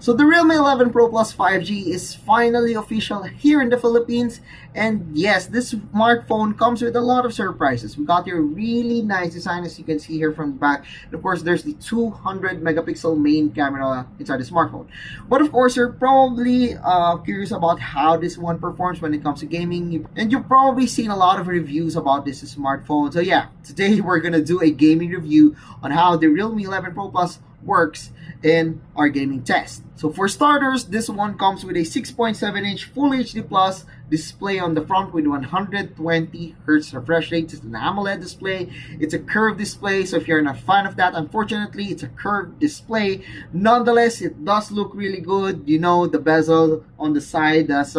So the Realme 11 Pro Plus 5G is finally official here in the Philippines, and yes, this smartphone comes with a lot of surprises. We got your really nice design, as you can see here from the back, and of course there's the 200 megapixel main camera inside the smartphone. But of course you're probably curious about how this one performs when it comes to gaming, and you've probably seen a lot of reviews about this smartphone. So yeah, today we're gonna do a gaming review on how the Realme 11 Pro Plus works in our gaming test. So for starters, this one comes with a 6.7-inch Full HD Plus display on the front with 120Hz refresh rate. It's an AMOLED display. It's a curved display, so if you're not a fan of that, unfortunately, it's a curved display. Nonetheless, it does look really good. You know, the bezel on the side does,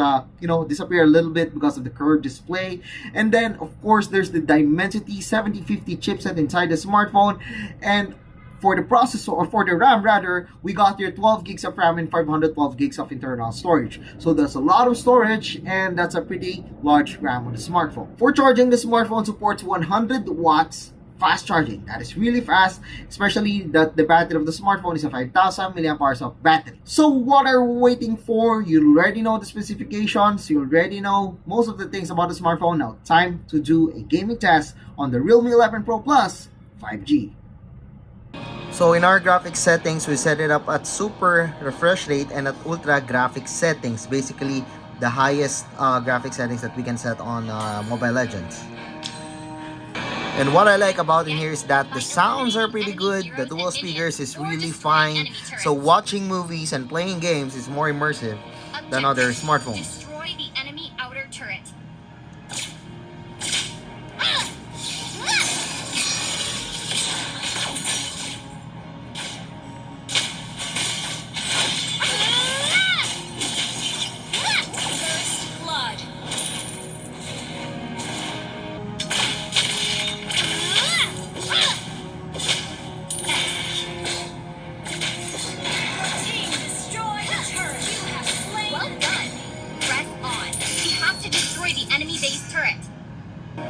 disappear a little bit because of the curved display. And then, of course, there's the Dimensity 7050 chipset inside the smartphone. And for the processor, or for the RAM rather, we got your 12 gigs of RAM and 512 gigs of internal storage. So that's a lot of storage, and that's a pretty large RAM on the smartphone. For charging, the smartphone supports 100 watts fast charging. That is really fast, especially that the battery of the smartphone is a 5000 mAh of battery. So what are we waiting for? You already know the specifications, you already know most of the things about the smartphone. Now time to do a gaming test on the Realme 11 Pro Plus 5G. So in our graphics settings, we set it up at super refresh rate and at ultra graphics settings. Basically, the highest graphics settings that we can set on Mobile Legends. And what I like about it here is that the sounds are pretty good. The dual speakers is really fine. So watching movies and playing games is more immersive than other smartphones. Destroy the enemy outer turret.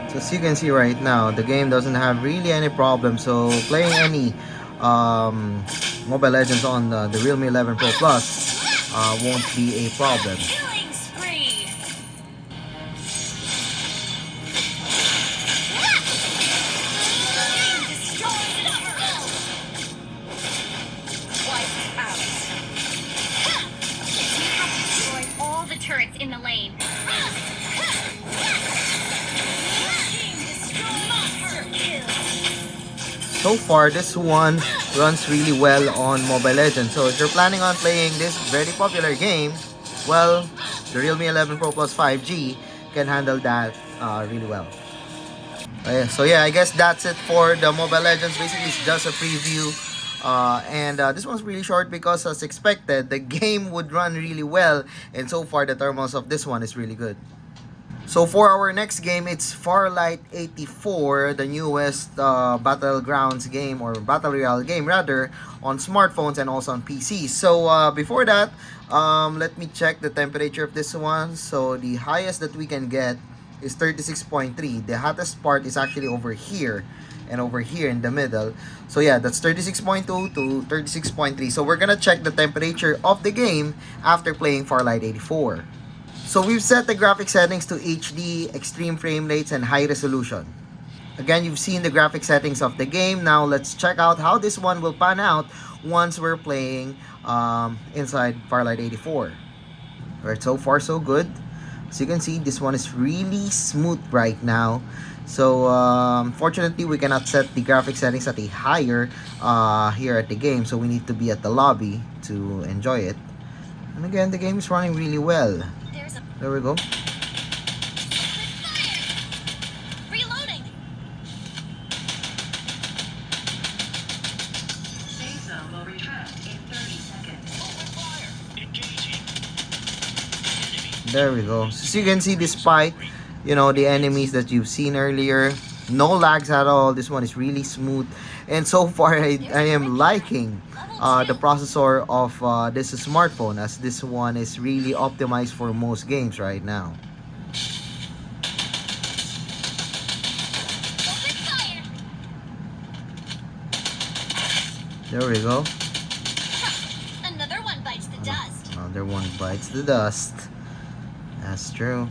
So as you can see right now, the game doesn't have really any problem. So playing any Mobile Legends on the Realme 11 Pro Plus won't be a problem. Turrets in the lane. So far, this one runs really well on Mobile Legends. So if you're planning on playing this very popular game, well, the Realme 11 Pro Plus 5G can handle that really well. So yeah, I guess that's it for the Mobile Legends. Basically, it's just a preview. This one's really short because, as expected, the game would run really well, and so far the thermals of this one is really good. So for our next game, it's Farlight 84, the newest Battlegrounds game, or Battle Royale game rather, on smartphones and also on PCs. So before that, let me check the temperature of this one. So the highest that we can get is 36.3. The hottest part is actually over here and over here in the middle. So yeah, that's 36.2 to 36.3. So we're gonna check the temperature of the game after playing Farlight 84. So we've set the graphic settings to HD, extreme frame rates, and high resolution. Again, you've seen the graphic settings of the game. Now let's check out how this one will pan out once we're playing inside Farlight 84. Alright, so far so good. As you can see, this one is really smooth right now. So fortunately, we cannot set the graphic settings at a higher here at the game. So we need to be at the lobby to enjoy it. And again, the game is running really well. There we go. Reloading. Safe zone will retract in 30 seconds. Open fire. Engaging. There we go. So as you can see, despite the enemies that you've seen earlier, no lags at all. This one is really smooth, and so far I am liking the processor of this smartphone, as this one is really optimized for most games right now. There we go. Another one bites the dust. Another one bites the dust. That's true.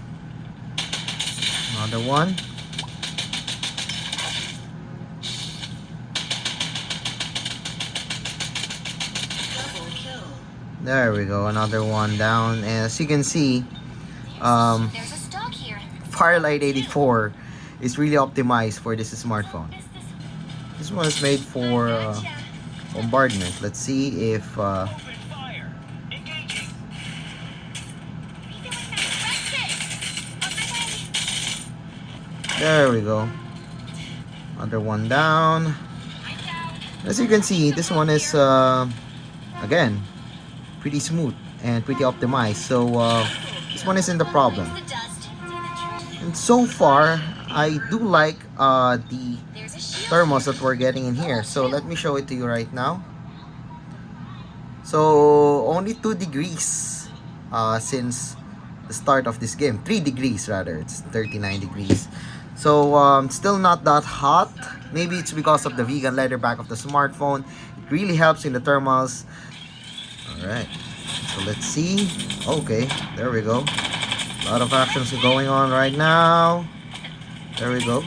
Another one. Double kill. There we go. Another one down. And as you can see, There's a stock here. Firelight 84 is really optimized for this smartphone. This one is made for bombardment. Let's see if Open fire. Engaging. there we go. Another one down. As you can see, this one is again pretty smooth and pretty optimized. So this one isn't the problem. The dust. And so far, I do like the There's a shield. thermos that we're getting in here. So let me show it to you right now. So only 2 degrees since the start of this game. 3 degrees rather. It's 39 degrees. So still not that hot. Maybe it's because of the vegan leather back of the smartphone. It really helps in the thermals. Alright. So let's see. Okay, there we go. A lot of actions are going on right now. There we go.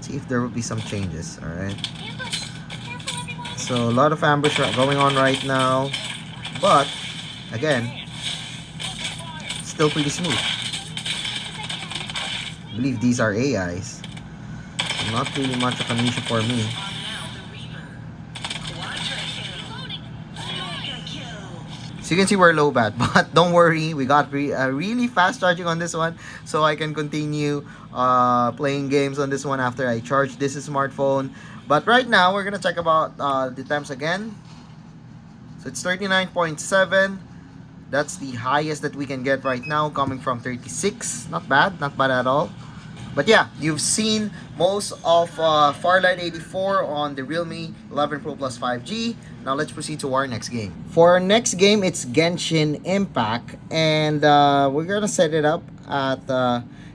See if there will be some changes. Alright. Ambush. Careful, everyone. So a lot of ambush going on right now. But again, still pretty smooth. I believe these are AIs. So not really much of an issue for me. On now the Reaper. Quadra kill. Mega kill. So you can see we're low bat, but don't worry, we got really fast charging on this one, so I can continue playing games on this one after I charge this smartphone. But right now, we're gonna check about the times again. So it's 39.7. That's the highest that we can get right now, coming from 36. Not bad at all. But yeah, you've seen most of Firelight 84 on the Realme 11 Pro Plus 5G. Now let's proceed to our next game. For our next game, it's Genshin Impact. And we're gonna set it up at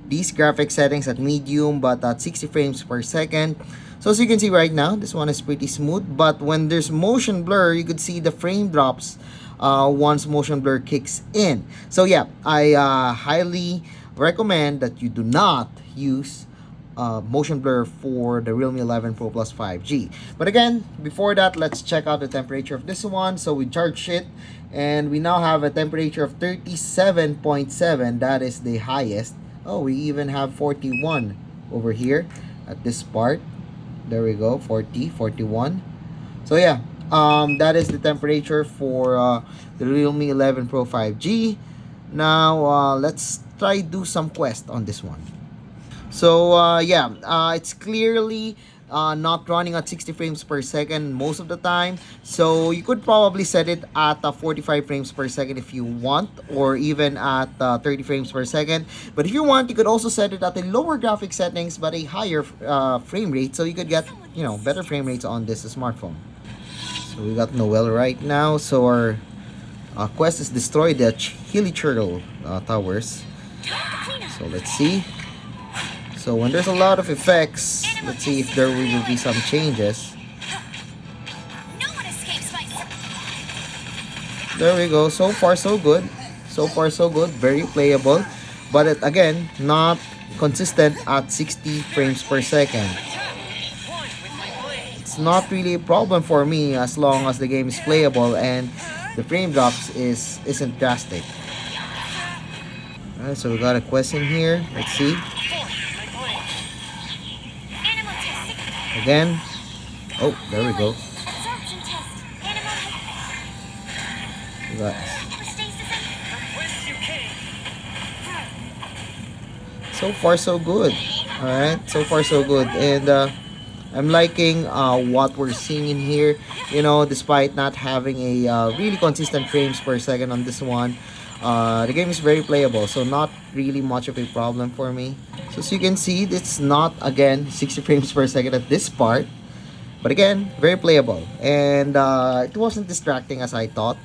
these graphic settings at medium, but at 60 frames per second. So as you can see right now, this one is pretty smooth. But when there's motion blur, you could see the frame drops once motion blur kicks in. So yeah, I highly recommend that you do not use motion blur for the Realme 11 Pro Plus 5G. But again, before that, let's check out the temperature of this one. So we charged it, and we now have a temperature of 37.7. That is the highest. Oh, we even have 41 over here at this part. There we go, 40, 41. So yeah, that is the temperature for the Realme 11 Pro 5G. Now let's try do some quest on this one. So yeah, it's clearly not running at 60 frames per second most of the time. So you could probably set it at 45 frames per second if you want, or even at 30 frames per second. But if you want, you could also set it at the lower graphic settings but a higher frame rate, so you could get, you know, better frame rates on this smartphone. So we got Noel right now. So our quest is destroy the Hilly Turtle towers. So let's see. So when there's a lot of effects, let's see if there will be some changes. No one escapes my. There we go. So far so good. So far so good. Very playable. But it, again, not consistent at 60 frames per second. It's not really a problem for me as long as the game is playable and the frame drops isn't drastic. Alright, so we got a question here. Let's see. Animal test. Again. Oh, there we go. Absorption test. Animal We got so far so good. Alright, so far so good. And I'm liking what we're seeing in here. You know, despite not having a really consistent frames per second on this one, the game is very playable, so not really much of a problem for me. So as you can see, it's not, again, 60 frames per second at this part, but again, very playable. And it wasn't distracting as I thought.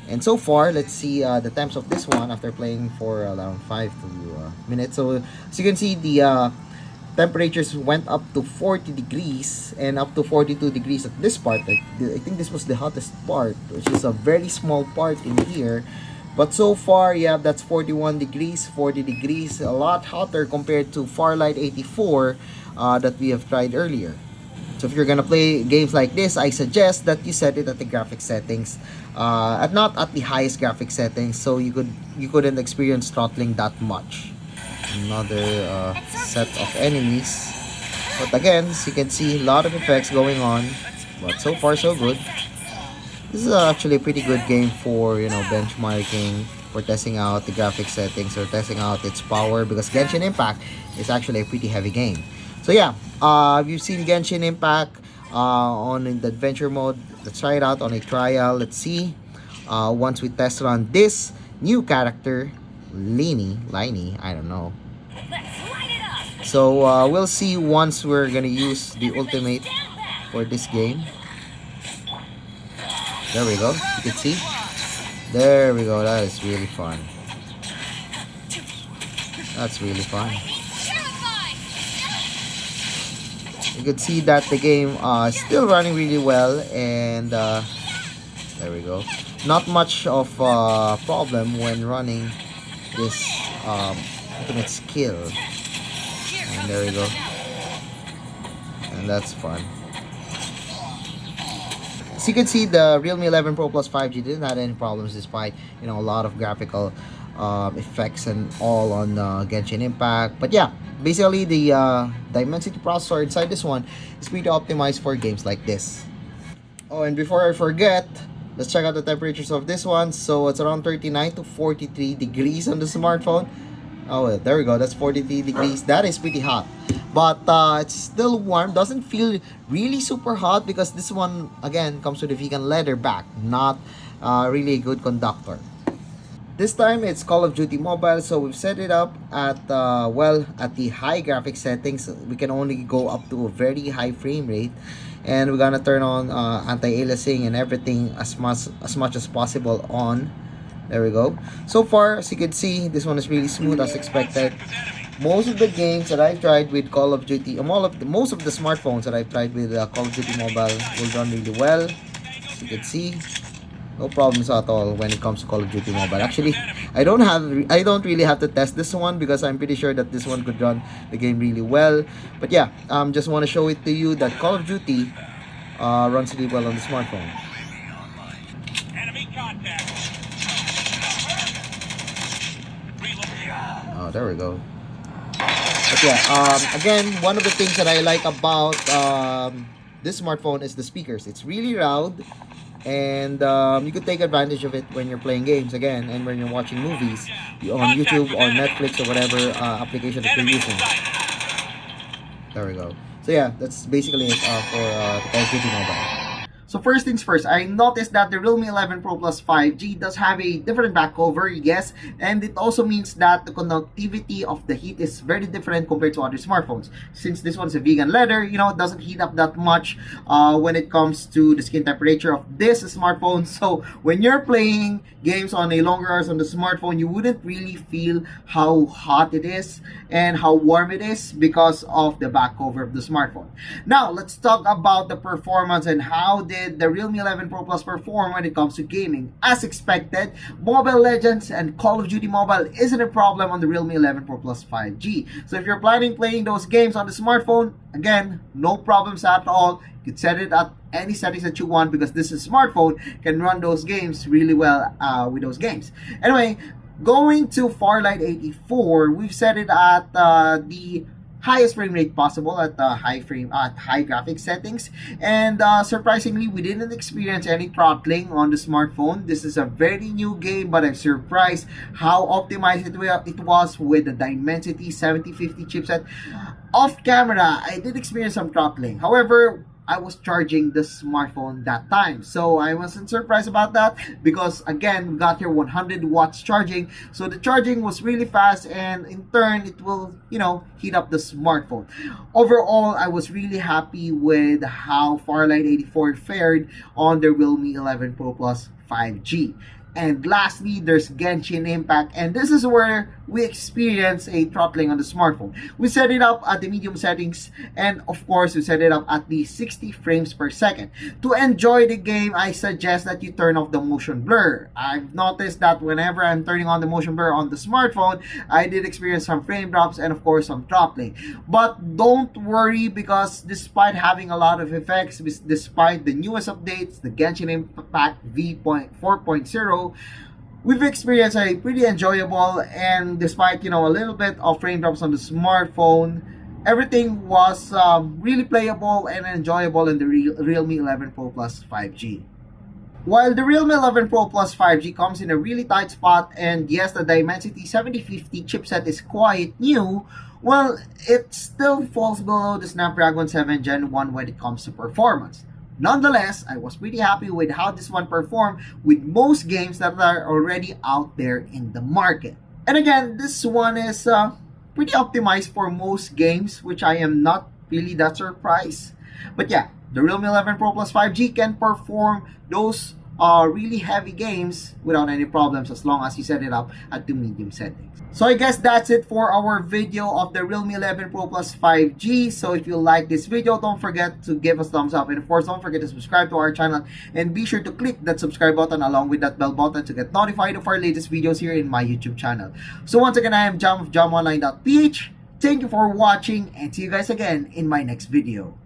And so far, let's see the times of this one after playing for around 5 minutes. So as you can see, the temperatures went up to 40 degrees and up to 42 degrees at this part. I think this was the hottest part, which is a very small part in here. But so far, yeah, that's 41 degrees, 40 degrees, a lot hotter compared to Farlight 84 that we have tried earlier. So if you're gonna play games like this, I suggest that you set it at the graphics settings, at not at the highest graphics settings, so you couldn't experience throttling that much. Another set of enemies, but again, as you can see, a lot of effects going on, but so far so good. This is actually a pretty good game for, you know, benchmarking, for testing out the graphics settings or testing out its power, because Genshin Impact is actually a pretty heavy game. So yeah, you've seen Genshin Impact on the adventure mode. Let's try it out on a trial. Let's see. Once we test run this new character, Liney, I don't know. So we'll see once we're gonna use the ultimate for this game. There we go. You can see. There we go. That is really fun. That's really fun. You can see that the game is still running really well, and there we go. Not much of a problem when running this ultimate skill. And there we go. And that's fun. As you can see, the Realme 11 Pro Plus 5G didn't have any problems despite, you know, a lot of graphical effects and all on Genshin Impact. But yeah, basically the Dimensity processor inside this one is pretty optimized for games like this. Oh, and before I forget, let's check out the temperatures of this one. So it's around 39 to 43 degrees on the smartphone. Oh, well, there we go. That's 43 degrees. That is pretty hot. But it's still warm. Doesn't feel really super hot because this one, again, comes with a vegan leather back. Not really a good conductor. This time, it's Call of Duty Mobile. So we've set it up at, at the high graphics settings. We can only go up to a very high frame rate. And we're gonna turn on anti-aliasing and everything as much as possible on. There we go. So far, as you can see, this one is really smooth as expected. Most of the games that I've tried with Call of Duty, most of the smartphones that I've tried with Call of Duty Mobile will run really well. As you can see, no problems at all when it comes to Call of Duty Mobile. Actually, I don't really have to test this one because I'm pretty sure that this one could run the game really well. But yeah, just want to show it to you that Call of Duty runs really well on the smartphone. Oh, there we go. But yeah, again, one of the things that I like about this smartphone is the speakers. It's really loud, and you could take advantage of it when you're playing games again, and when you're watching movies on YouTube or Netflix or whatever application that you're using. There we go. So yeah, that's basically it for the Call of Duty Mobile. So first things first, I noticed that the Realme 11 Pro Plus 5G does have a different back cover, yes, and it also means that the conductivity of the heat is very different compared to other smartphones. Since this one's a vegan leather, you know, it doesn't heat up that much when it comes to the skin temperature of this smartphone. So when you're playing games on a longer hours on the smartphone, you wouldn't really feel how hot it is and how warm it is because of the back cover of the smartphone. Now, let's talk about the performance and how the Realme 11 Pro Plus perform when it comes to gaming. As expected, Mobile Legends and Call of Duty Mobile isn't a problem on the Realme 11 Pro Plus 5G. So if you're planning playing those games on the smartphone, again, no problems at all. You can set it at any settings that you want because this smartphone can run those games really well with those games. Anyway, going to Farlight 84, we've set it at the highest frame rate possible at high graphics settings, and surprisingly we didn't experience any throttling on the smartphone. This is a very new game, but I'm surprised how optimized it was with the Dimensity 7050 chipset. Off camera, I did experience some throttling. However, I was charging the smartphone that time, so I wasn't surprised about that because again, we got here 100 watts charging, so the charging was really fast, and in turn it will, you know, heat up the smartphone. Overall, I was really happy with how Farlight 84 fared on the Realme 11 Pro Plus 5G. And lastly, there's Genshin Impact, and this is where we experience a throttling on the smartphone. We set it up at the medium settings, and of course, we set it up at the 60 frames per second. To enjoy the game, I suggest that you turn off the motion blur. I've noticed that whenever I'm turning on the motion blur on the smartphone, I did experience some frame drops and of course some throttling. But don't worry, because despite having a lot of effects, despite the newest updates, the Genshin Impact V4.0, we've experienced a pretty enjoyable, and despite a little bit of frame drops on the smartphone, everything was really playable and enjoyable in the Realme 11 Pro Plus 5G. While the Realme 11 Pro Plus 5G comes in a really tight spot, and yes, the Dimensity 7050 chipset is quite new, well, it still falls below the Snapdragon 7 Gen 1 when it comes to performance. Nonetheless, I was pretty happy with how this one performed with most games that are already out there in the market. And again, this one is pretty optimized for most games, which I am not really that surprised. But yeah, the Realme 11 Pro Plus 5G can perform those really heavy games without any problems, as long as you set it up at the medium settings. So I guess that's it for our video of the Realme 11 Pro Plus 5G. So if you like this video, don't forget to give us a thumbs up, and of course don't forget to subscribe to our channel, and be sure to click that subscribe button along with that bell button to get notified of our latest videos here in my YouTube channel. So once again, I am Jam of JamOnline.ph. Thank you for watching, and see you guys again in my next video.